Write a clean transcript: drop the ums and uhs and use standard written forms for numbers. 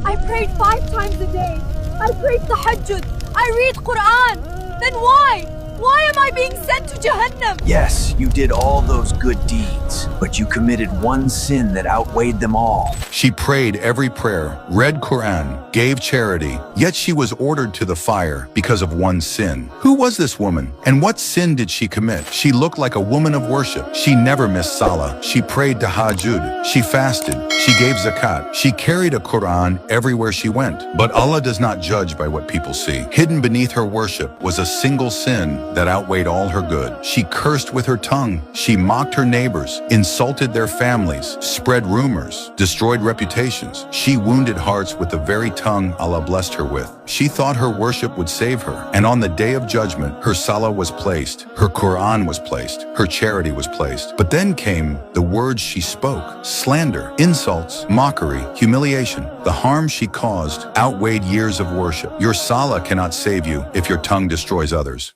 I prayed 5 times a day. I prayed tahajjud. I read Quran. Then why? Why am I being sent to Jahannam? Yes, you did all those good deeds, but you committed one sin that outweighed them all. She prayed every prayer, read Quran, gave charity, yet she was ordered to the fire because of one sin. Who was this woman? And what sin did she commit? She looked like a woman of worship. She never missed salah. She prayed tahajjud. She fasted. She gave zakat. She carried a Quran everywhere she went. But Allah does not judge by what people see. Hidden beneath her worship was a single sin that outweighed all her good. She cursed with her tongue. She mocked her neighbors, insulted their families, spread rumors, destroyed reputations. She wounded hearts with the very tongue Allah blessed her with. She thought her worship would save her. And on the day of judgment, her salah was placed, her Quran was placed, her charity was placed. But then came the words she spoke: slander, insults, mockery, humiliation. The harm she caused outweighed years of worship. Your salah cannot save you if your tongue destroys others.